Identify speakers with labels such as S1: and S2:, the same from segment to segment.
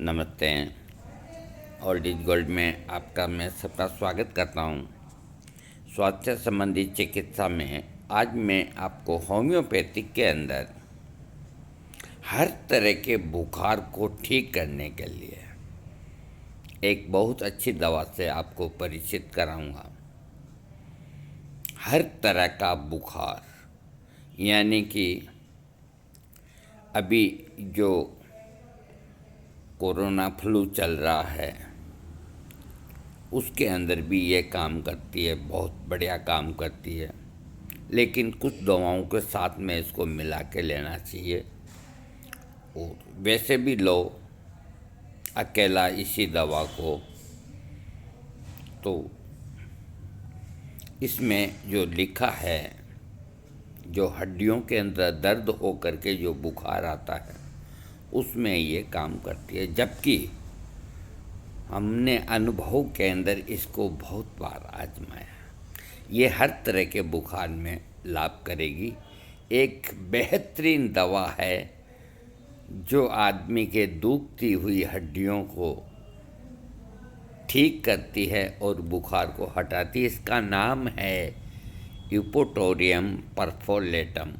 S1: नमस्ते। Old is gold में आपका मैं सबका स्वागत करता हूँ। स्वास्थ्य संबंधी चिकित्सा में आज मैं आपको होम्योपैथिक के अंदर हर तरह के बुखार को ठीक करने के लिए एक बहुत अच्छी दवा से आपको परिचित कराऊंगा। हर तरह का बुखार यानी कि अभी जो कोरोना फ्लू चल रहा है उसके अंदर भी ये काम करती है, बहुत बढ़िया काम करती है। लेकिन कुछ दवाओं के साथ में इसको मिला के लेना चाहिए और वैसे भी लो अकेला इसी दवा को। तो इसमें जो लिखा है, जो हड्डियों के अंदर दर्द हो करके जो बुखार आता है उसमें ये काम करती है, जबकि हमने अनुभव के अंदर इसको बहुत बार आजमाया। ये हर तरह के बुखार में लाभ करेगी। एक बेहतरीन दवा है जो आदमी के दुखती हुई हड्डियों को ठीक करती है और बुखार को हटाती है। इसका नाम है यूपोटोरियम परफोलेटम।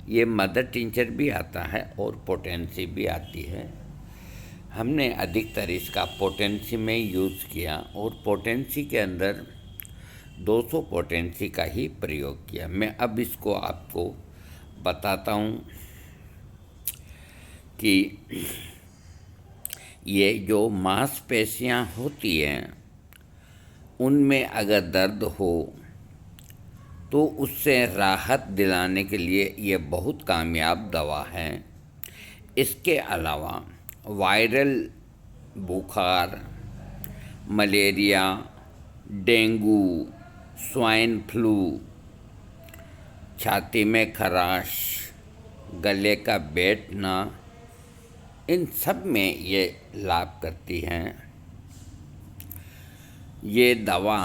S1: ये मदर टिंचर भी आता है और पोटेंसी भी आती है। हमने अधिकतर इसका पोटेंसी में यूज़ किया और पोटेंसी के अंदर 200 पोटेंसी का ही प्रयोग किया। मैं अब इसको आपको बताता हूँ कि ये जो मांसपेशियाँ होती हैं उनमें अगर दर्द हो तो उससे राहत दिलाने के लिए ये बहुत कामयाब दवा है। इसके अलावा वायरल बुखार, मलेरिया, डेंगू, स्वाइन फ्लू, छाती में खराश, गले का बैठना, इन सब में ये लाभ करती हैं। ये दवा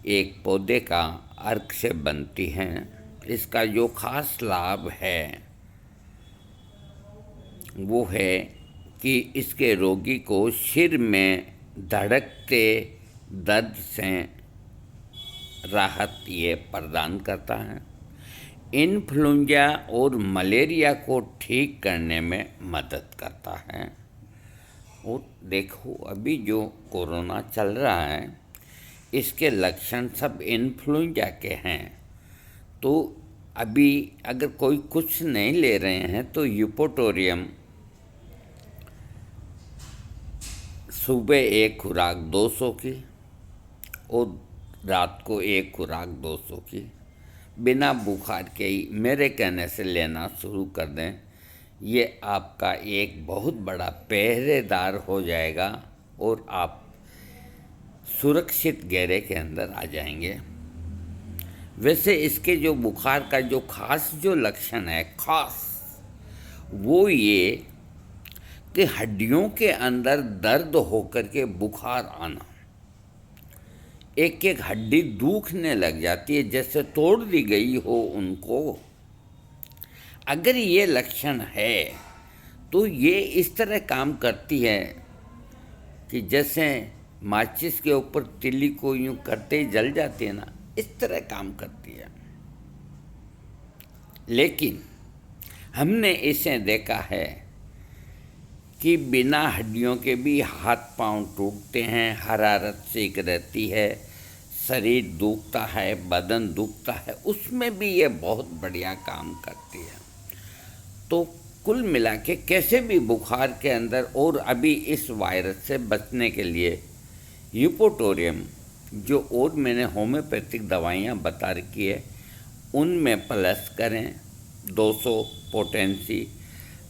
S1: एक पौधे का अर्क से बनती हैं। इसका जो खास लाभ है वो है कि इसके रोगी को सिर में धड़कते दर्द से राहत ये प्रदान करता है। इन्फ्लुएंजा और मलेरिया को ठीक करने में मदद करता है। और देखो अभी जो कोरोना चल रहा है इसके लक्षण सब इन्फ्लुएंजा के हैं। तो अभी अगर कोई कुछ नहीं ले रहे हैं तो यूपोटोरियम सुबह एक खुराक 200 की और रात को एक खुराक 200 की बिना बुखार के ही मेरे कहने से लेना शुरू कर दें। ये आपका एक बहुत बड़ा पहरेदार हो जाएगा और आप सुरक्षित घेरे के अंदर आ जाएंगे। वैसे इसके जो बुखार का जो खास जो लक्षण है वो ये कि हड्डियों के अंदर दर्द होकर के बुखार आना, एक एक हड्डी दुखने लग जाती है जैसे तोड़ दी गई हो उनको। अगर ये लक्षण है तो ये इस तरह काम करती है कि जैसे माचिस के ऊपर तिल्ली को यूँ करते ही जल जाती है ना, इस तरह काम करती है। लेकिन हमने इसे देखा है कि बिना हड्डियों के भी हाथ पांव टूटते हैं, हरारत सेक रहती है, शरीर दुखता है, बदन दुखता है, उसमें भी ये बहुत बढ़िया काम करती है। तो कुल मिला के कैसे भी बुखार के अंदर और अभी इस वायरस से बचने के लिए यूपोटोरियम जो और मैंने होम्योपैथिक दवाइयाँ बता रखी है उनमें प्लस करें 200 पोटेंसी।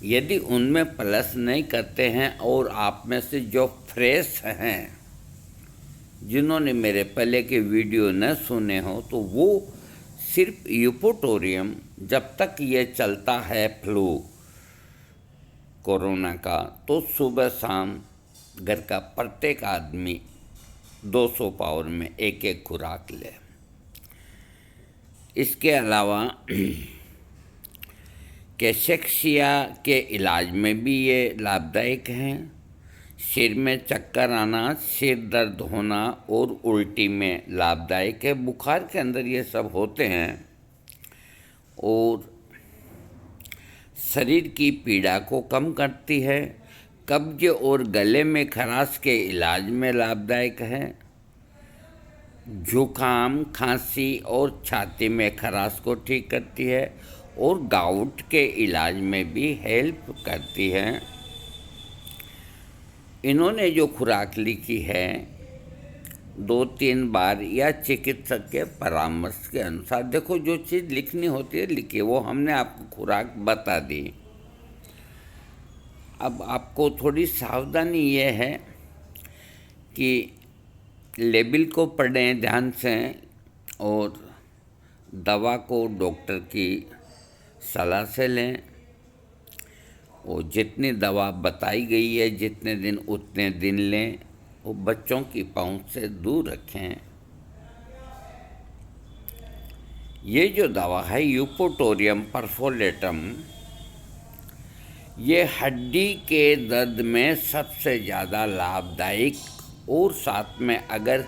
S1: यदि उनमें प्लस नहीं करते हैं और आप में से जो फ्रेश हैं, जिन्होंने मेरे पहले के वीडियो न सुने हो, तो वो सिर्फ यूपोटोरियम जब तक ये चलता है फ्लू कोरोना का, तो सुबह शाम घर का प्रत्येक आदमी 200 पावर में एक एक खुराक ले। इसके अलावा कैसेक्सिया के इलाज में भी ये लाभदायक हैं। सिर में चक्कर आना, सिर दर्द होना और उल्टी में लाभदायक है। बुखार के अंदर ये सब होते हैं। और शरीर की पीड़ा को कम करती है। कब्ज और गले में खराश के इलाज में लाभदायक है। जुकाम, खांसी और छाती में खराश को ठीक करती है और गाउट के इलाज में भी हेल्प करती है। इन्होंने जो खुराक लिखी है 2-3 बार या चिकित्सक के परामर्श के अनुसार, देखो जो चीज़ लिखनी होती है लिखिए, वो हमने आपको खुराक बता दी। अब आपको थोड़ी सावधानी ये है कि लेबल को पढ़ें ध्यान से और दवा को डॉक्टर की सलाह से लें। और जितनी दवा बताई गई है जितने दिन उतने दिन लें। वो बच्चों की पहुंच से दूर रखें। ये जो दवा है यूपोटोरियम परफोलेटम, ये हड्डी के दर्द में सबसे ज़्यादा लाभदायक, और साथ में अगर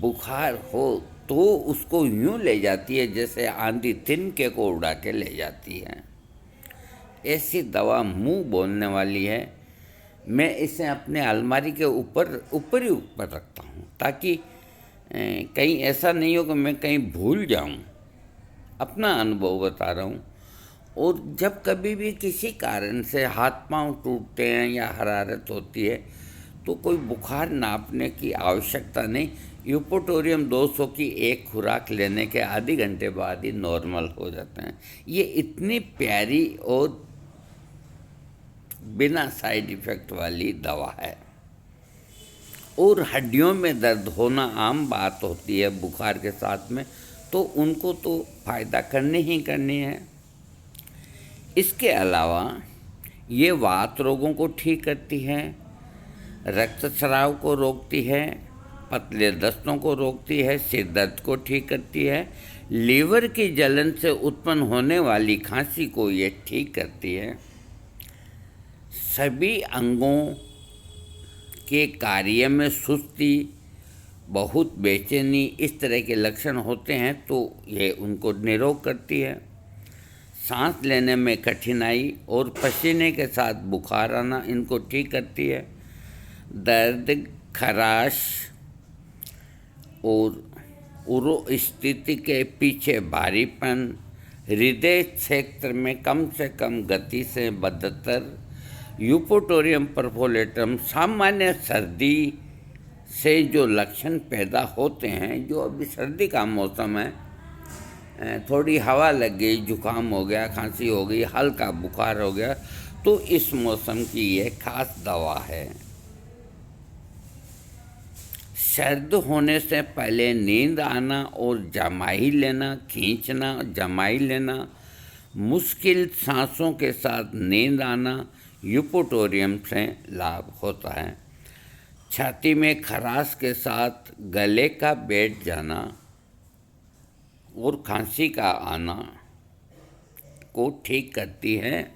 S1: बुखार हो तो उसको यूँ ले जाती है जैसे आंधी तिनके को उड़ा के ले जाती है। ऐसी दवा मुंह बोलने वाली है। मैं इसे अपने अलमारी के ऊपर ही ऊपर रखता हूँ ताकि कहीं ऐसा नहीं हो कि मैं कहीं भूल जाऊँ। अपना अनुभव बता रहा हूँ। और जब कभी भी किसी कारण से हाथ पांव टूटते हैं या हरारत होती है तो कोई बुखार नापने की आवश्यकता नहीं। यूपोटोरियम 200 की एक खुराक लेने के आधे घंटे बाद ही नॉर्मल हो जाते हैं। ये इतनी प्यारी और बिना साइड इफ़ेक्ट वाली दवा है। और हड्डियों में दर्द होना आम बात होती है बुखार के साथ में, तो उनको तो फ़ायदा करनी ही करनी है। इसके अलावा ये वात रोगों को ठीक करती है, रक्तस्राव को रोकती है, पतले दस्तों को रोकती है, सिर दर्द को ठीक करती है, लीवर की जलन से उत्पन्न होने वाली खांसी को ये ठीक करती है। सभी अंगों के कार्य में सुस्ती, बहुत बेचैनी, इस तरह के लक्षण होते हैं तो ये उनको निरोग करती है। सांस लेने में कठिनाई और पसीने के साथ बुखार आना इनको ठीक करती है। दर्द, खराश और उरो स्थिति के पीछे भारीपन, हृदय क्षेत्र में कम से कम गति से बदतर, यूपोटोरियम परफोलेटम सामान्य सर्दी से जो लक्षण पैदा होते हैं, जो अभी सर्दी का मौसम है, थोड़ी हवा लग गई, जुकाम हो गया, खांसी हो गई, हल्का बुखार हो गया, तो इस मौसम की ये खास दवा है। सर्द होने से पहले नींद आना और जमाई लेना, खींचना, जमाई लेना, मुश्किल सांसों के साथ नींद आना यूपोटोरियम से लाभ होता है। छाती में खराश के साथ गले का बैठ जाना और खांसी का आना को ठीक करती है।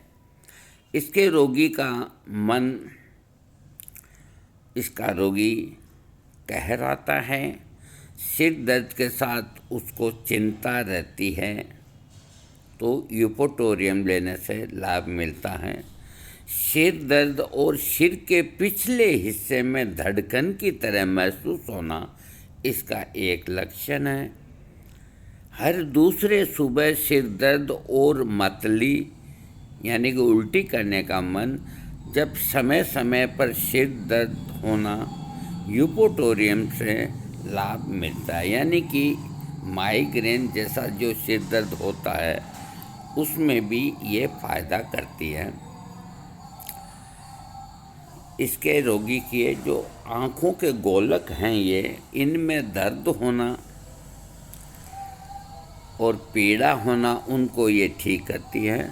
S1: इसके रोगी का मन, इसका रोगी कहराता है। सिर दर्द के साथ उसको चिंता रहती है तो यूपोटोरियम लेने से लाभ मिलता है। सिर दर्द और सिर के पिछले हिस्से में धड़कन की तरह महसूस होना इसका एक लक्षण है। हर दूसरे सुबह सिर दर्द और मतली यानी कि उल्टी करने का मन, जब समय समय पर सिर दर्द होना, यूपोटोरियम से लाभ मिलता है। यानी कि माइग्रेन जैसा जो सिर दर्द होता है उसमें भी ये फ़ायदा करती है। इसके रोगी के जो आँखों के गोलक हैं ये, इनमें दर्द होना और पीड़ा होना, उनको ये ठीक करती है।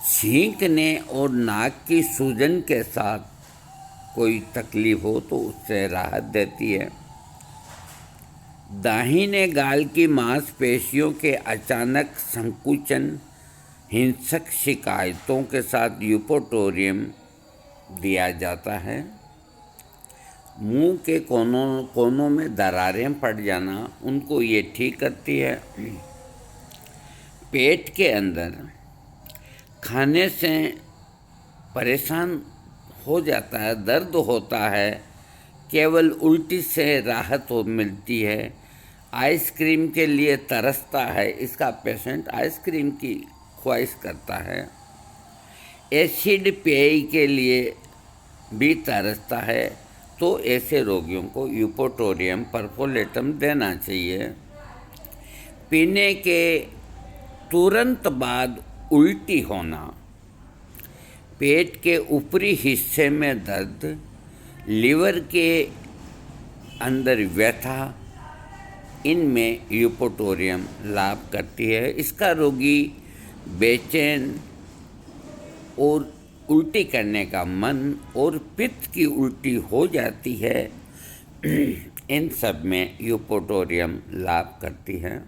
S1: छींकने और नाक की सूजन के साथ कोई तकलीफ हो तो उससे राहत देती है। दाहिने गाल की मांसपेशियों के अचानक संकुचन, हिंसक शिकायतों के साथ यूपोटोरियम दिया जाता है। मुंह के कोनों में दरारें पड़ जाना, उनको ये ठीक करती है। पेट के अंदर खाने से परेशान हो जाता है, दर्द होता है, केवल उल्टी से राहत मिलती है। आइसक्रीम के लिए तरसता है, इसका पेशेंट आइसक्रीम की ख्वाहिश करता है। एसिड पेय के लिए भी तरसता है, तो ऐसे रोगियों को यूपोटोरियम परफोलेटम देना चाहिए। पीने के तुरंत बाद उल्टी होना, पेट के ऊपरी हिस्से में दर्द, लीवर के अंदर व्यथा, इनमें यूपोटोरियम लाभ करती है। इसका रोगी बेचैन और उल्टी करने का मन और पित्त की उल्टी हो जाती है, इन सब में यूपोटोरियम लाभ करती है।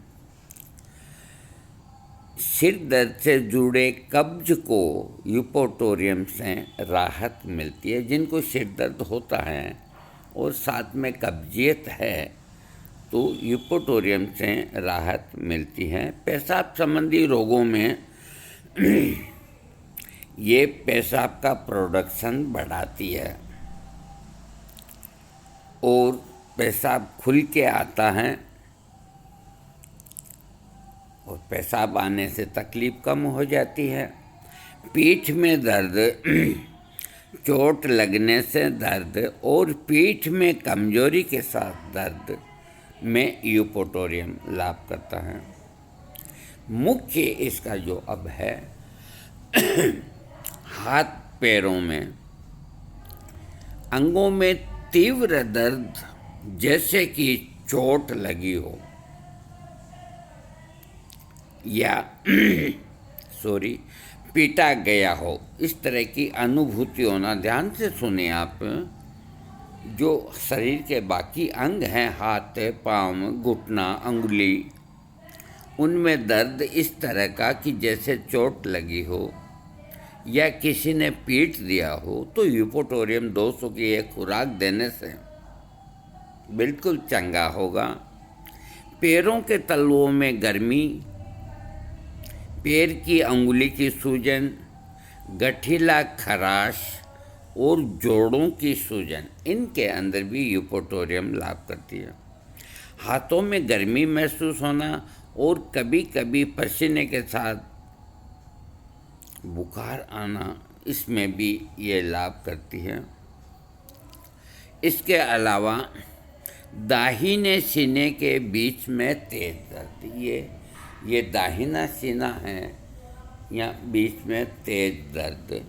S1: सिर दर्द से जुड़े कब्ज को यूपोटोरियम से राहत मिलती है। जिनको सिर दर्द होता है और साथ में कब्जियत है, तो यूपोटोरियम से राहत मिलती है। पेशाब संबंधी रोगों में ये पेशाब का प्रोडक्शन बढ़ाती है और पेशाब खुल के आता है, और पेशाब आने से तकलीफ़ कम हो जाती है। पीठ में दर्द, चोट लगने से दर्द और पीठ में कमजोरी के साथ दर्द में यूपोटोरियम लाभ करता है। मुख्य इसका जो अब है, हाथ पैरों में, अंगों में तीव्र दर्द जैसे कि चोट लगी हो या पीटा गया हो, इस तरह की अनुभूति होना। ध्यान से सुने आप। जो शरीर के बाकी अंग हैं, हाथ, पाँव, घुटना, अंगुली, उनमें दर्द इस तरह का कि जैसे चोट लगी हो या किसी ने पीट दिया हो, तो यूपोटोरियम 200 की एक खुराक देने से बिल्कुल चंगा होगा। पैरों के तलवों में गर्मी, पैर की अंगुली की सूजन, गठीला खराश और जोड़ों की सूजन, इनके अंदर भी यूपोटोरियम लाभ करती है। हाथों में गर्मी महसूस होना और कभी कभी पसीने के साथ बुखार आना, इसमें भी ये लाभ करती है। इसके अलावा दाहिने सीने के बीच में तेज दर्द, ये दाहिना सीना है या बीच में तेज दर्द,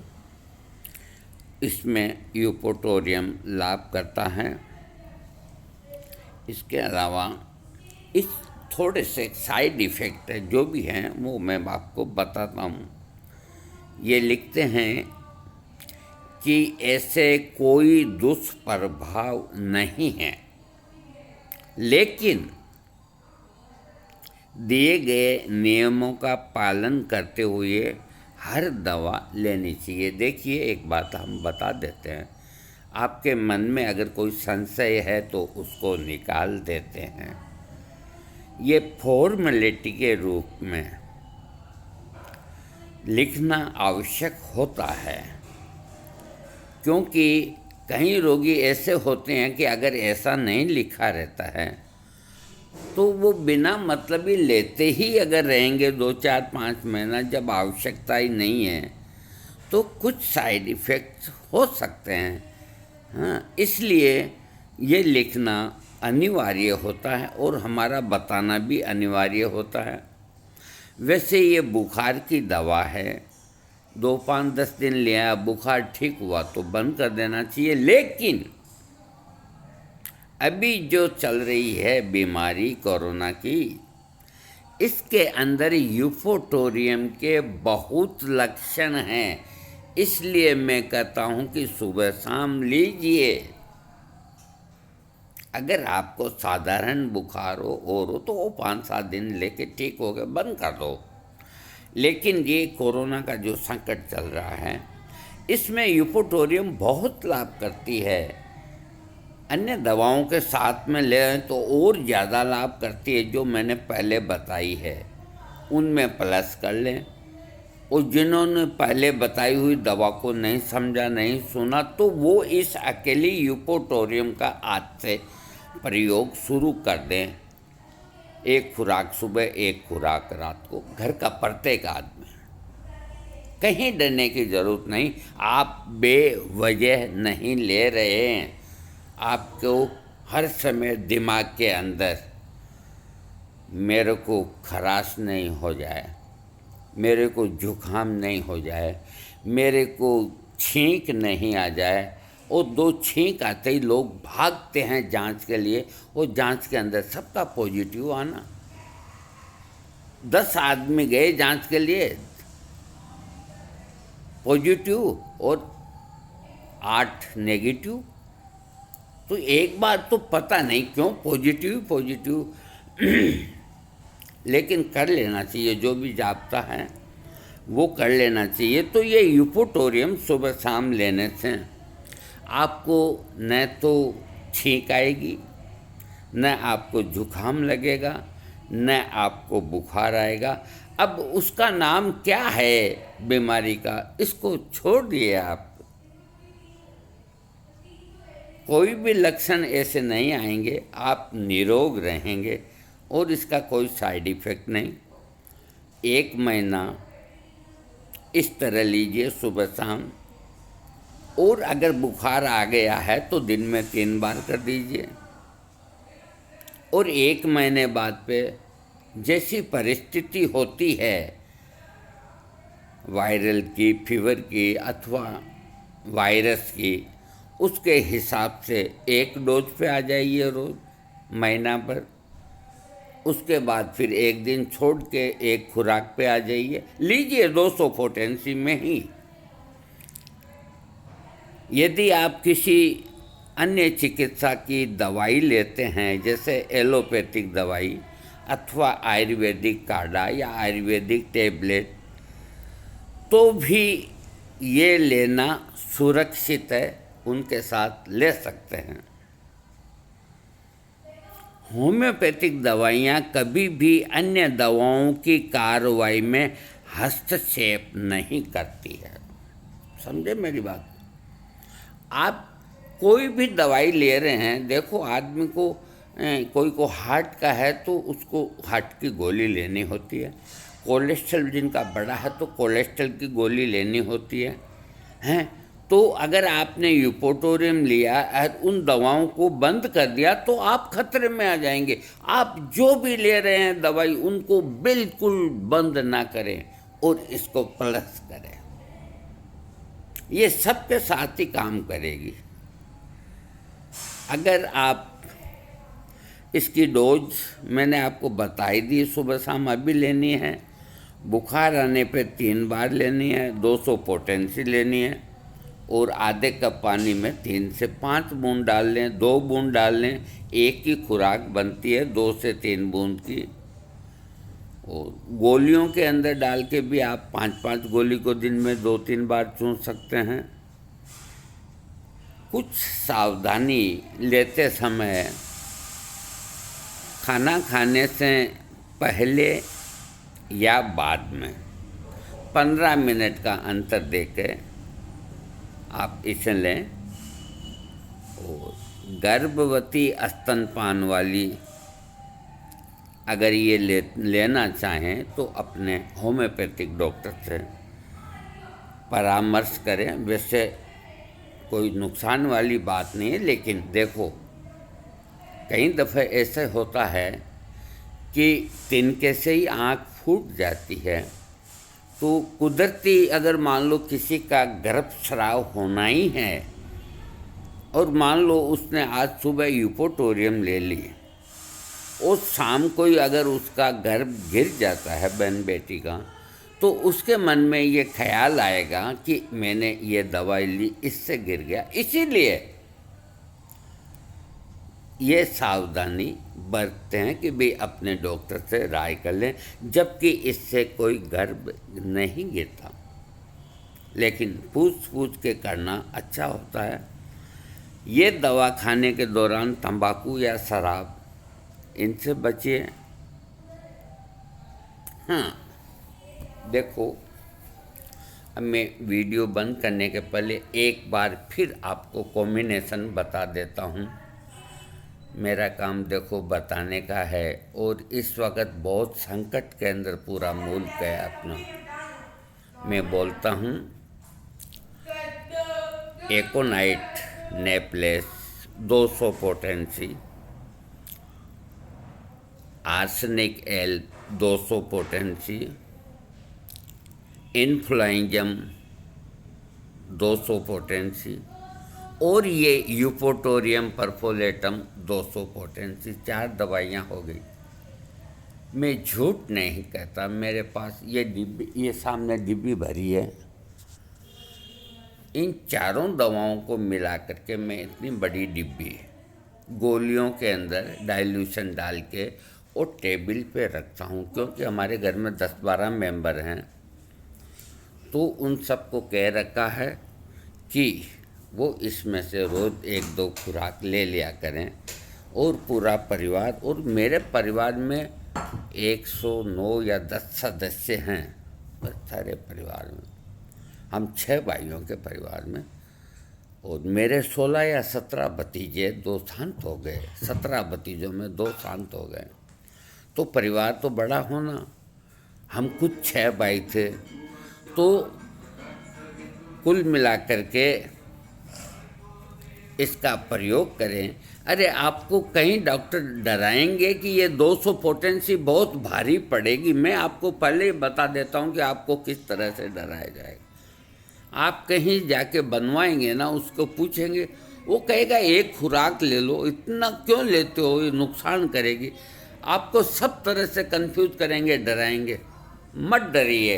S1: इसमें यूपोटोरियम लाभ करता है। इसके अलावा इस थोड़े से साइड इफ़ेक्ट है, जो भी हैं वो मैं आपको बताता हूँ। ये लिखते हैं कि ऐसे कोई दुष्प्रभाव नहीं है, लेकिन दिए गए नियमों का पालन करते हुए हर दवा लेनी चाहिए। देखिए, एक बात हम बता देते हैं, आपके मन में अगर कोई संशय है तो उसको निकाल देते हैं। ये फॉर्मेलिटी के रूप में लिखना आवश्यक होता है, क्योंकि कई रोगी ऐसे होते हैं कि अगर ऐसा नहीं लिखा रहता है तो वो बिना मतलब ही लेते ही अगर रहेंगे 2, 4, 5 महीना, जब आवश्यकता ही नहीं है, तो कुछ साइड इफ़ेक्ट्स हो सकते हैं। हाँ, इसलिए ये लिखना अनिवार्य होता है और हमारा बताना भी अनिवार्य होता है। वैसे ये बुखार की दवा है, 2, 5, 10 दिन लिया, बुखार ठीक हुआ तो बंद कर देना चाहिए। लेकिन अभी जो चल रही है बीमारी कोरोना की, इसके अंदर यूपोटोरियम के बहुत लक्षण हैं, इसलिए मैं कहता हूँ कि सुबह शाम लीजिए। अगर आपको साधारण बुखार हो और हो तो वो 5-7 दिन लेके ठीक हो गए, बंद कर दो। लेकिन ये कोरोना का जो संकट चल रहा है, इसमें यूपोटोरियम बहुत लाभ करती है। अन्य दवाओं के साथ में लें तो और ज़्यादा लाभ करती है, जो मैंने पहले बताई है उनमें प्लस कर लें। और जिन्होंने पहले बताई हुई दवा को नहीं समझा, नहीं सुना, तो वो इस अकेली यूपोटोरियम का आज से प्रयोग शुरू कर दें। एक खुराक सुबह, एक खुराक रात को, घर का प्रत्येक आदमी। कहीं डरने की ज़रूरत नहीं, आप बेवजह नहीं ले रहे हैं। आपको हर समय दिमाग के अंदर मेरे को खराश नहीं हो जाए, मेरे को जुकाम नहीं हो जाए, मेरे को छींक नहीं आ जाए। और 2 छींक आते ही लोग भागते हैं जांच के लिए, और जांच के अंदर सबका पॉजिटिव आना। 10 आदमी गए जांच के लिए, पॉजिटिव और 8 नेगेटिव। तो एक बार तो पता नहीं क्यों पॉजिटिव लेकिन कर लेना चाहिए, जो भी जापता है वो कर लेना चाहिए। तो ये यूपोटोरियम सुबह शाम लेने से आपको न तो छींक आएगी, न आपको जुकाम लगेगा, न आपको बुखार आएगा। अब उसका नाम क्या है बीमारी का, इसको छोड़ दिए आप। कोई भी लक्षण ऐसे नहीं आएंगे, आप निरोग रहेंगे और इसका कोई साइड इफ़ेक्ट नहीं। 1 महीना इस तरह लीजिए सुबह शाम। और अगर बुखार आ गया है तो दिन में 3 बार कर दीजिए। और 1 महीने बाद पे जैसी परिस्थिति होती है, वायरल की, फीवर की अथवा वायरस की, उसके हिसाब से 1 डोज पे आ जाइए रोज़, महीना भर। उसके बाद फिर 1 दिन छोड़ के 1 खुराक पे आ जाइए, लीजिए 200 पोटेंसी में ही। यदि आप किसी अन्य चिकित्सा की दवाई लेते हैं, जैसे एलोपैथिक दवाई अथवा आयुर्वेदिक काढ़ा या आयुर्वेदिक टेबलेट, तो भी ये लेना सुरक्षित है, उनके साथ ले सकते हैं। होम्योपैथिक दवाइयाँ कभी भी अन्य दवाओं की कार्रवाई में हस्तक्षेप नहीं करती है। समझे मेरी बात? आप कोई भी दवाई ले रहे हैं, देखो आदमी को कोई को हार्ट का है तो उसको हार्ट की गोली लेनी होती है, कोलेस्ट्रॉल जिनका बड़ा है तो कोलेस्ट्रॉल की गोली लेनी होती है, हैं? तो अगर आपने यूपोटोरियम लिया और उन दवाओं को बंद कर दिया तो आप खतरे में आ जाएंगे। आप जो भी ले रहे हैं दवाई, उनको बिल्कुल बंद ना करें और इसको प्लस करें। ये सबके साथ ही काम करेगी। अगर आप इसकी डोज मैंने आपको बताई दी, सुबह शाम अभी लेनी है। बुखार आने पे 3 बार लेनी है, 200 पोटेंसी लेनी है और आधे कप पानी में 3 से 5 बूंद डाल लें, 2 बूंद डाल लें। एक ही खुराक बनती है 2 से 3 बूंद की। और गोलियों के अंदर डाल के भी आप 5-5 गोली को दिन में 2-3 बार चूस सकते हैं। कुछ सावधानी लेते समय खाना खाने से पहले या बाद में 15 मिनट का अंतर देके आप इसे लें। और गर्भवती स्तनपान वाली अगर ये लेना चाहें तो अपने होम्योपैथिक डॉक्टर से परामर्श करें। वैसे कोई नुकसान वाली बात नहीं है, लेकिन देखो कई दफ़े ऐसे होता है कि तिनके से ही आँख फूट जाती है। तो कुदरती अगर मान लो किसी का गर्भस्राव होना ही है और मान लो उसने आज सुबह यूपोटोरियम ले ली और शाम को ही अगर उसका गर्भ गिर जाता है बहन बेटी का, तो उसके मन में ये ख्याल आएगा कि मैंने ये दवाई ली, इससे गिर गया। इसीलिए ये सावधानी बरतते हैं कि भाई अपने डॉक्टर से राय कर लें, जबकि इससे कोई गर्भ नहीं गिरता, लेकिन पूछ पूछ के करना अच्छा होता है। ये दवा खाने के दौरान तंबाकू या शराब, इनसे बचिए। हाँ, देखो, अब मैं वीडियो बंद करने के पहले एक बार फिर आपको कॉम्बिनेशन बता देता हूँ। मेरा काम देखो बताने का है, और इस वक्त बहुत संकट के अंदर पूरा मुल्क है अपना। मैं बोलता हूँ एकोनाइट नेपलेस 200 पोटेंसी, आर्सेनिक एल 200 पोटेंसी, इन्फ्लुएंजम 200 पोटेंसी, और ये यूपोटोरियम परफोलेटम 200 पोटेंसी। 4 दवाइयाँ हो गई। मैं झूठ नहीं कहता, मेरे पास ये डिब्बी, ये सामने डिब्बी भरी है। इन चारों दवाओं को मिला करके मैं इतनी बड़ी डिब्बी गोलियों के अंदर डाइल्यूशन डाल के और टेबल पे रखता हूँ, क्योंकि हमारे घर में 10-12 मेंबर हैं, तो उन सबको कह रखा है कि वो इसमें से रोज़ 1-2 खुराक ले लिया करें। और पूरा परिवार, और मेरे परिवार में 109 या 10 सदस्य हैं, बस सारे परिवार में। हम 6 भाइयों के परिवार में, और मेरे 16 या 17 भतीजे, 2 शांत हो गए। 17 भतीजों में 2 शांत हो गए, तो परिवार तो बड़ा होना। हम कुछ 6 भाई थे, तो कुल मिलाकर के इसका प्रयोग करें। अरे आपको कहीं डॉक्टर डराएंगे कि ये 200 पोटेंसी बहुत भारी पड़ेगी। मैं आपको पहले ही बता देता हूँ कि आपको किस तरह से डराया जाएगा। आप कहीं जाके बनवाएंगे ना, उसको पूछेंगे, वो कहेगा 1 खुराक ले लो, इतना क्यों लेते हो, ये नुकसान करेगी। आपको सब तरह से कंफ्यूज करेंगे, डराएंगे। मत डरिए,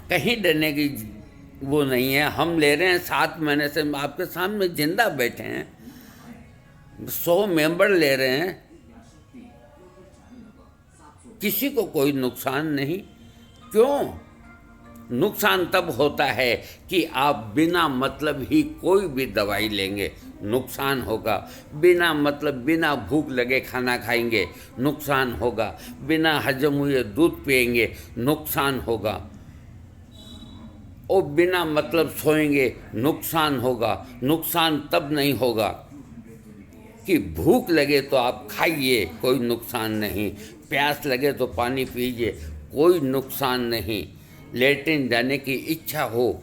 S1: कहीं डरने की वो नहीं है। हम ले रहे हैं 7 महीने से, आपके सामने जिंदा बैठे हैं, 100 मेंबर ले रहे हैं, किसी को कोई नुकसान नहीं। क्यों? नुकसान तब होता है कि आप बिना मतलब ही कोई भी दवाई लेंगे, नुकसान होगा। बिना मतलब, बिना भूख लगे खाना खाएंगे, नुकसान होगा। बिना हजम हुए दूध पिएंगे, नुकसान होगा। और बिना मतलब सोएंगे, नुकसान होगा। नुकसान तब नहीं होगा कि भूख लगे तो आप खाइए, कोई नुकसान नहीं। प्यास लगे तो पानी पीजिए, कोई नुकसान नहीं। लेटरिन जाने की इच्छा हो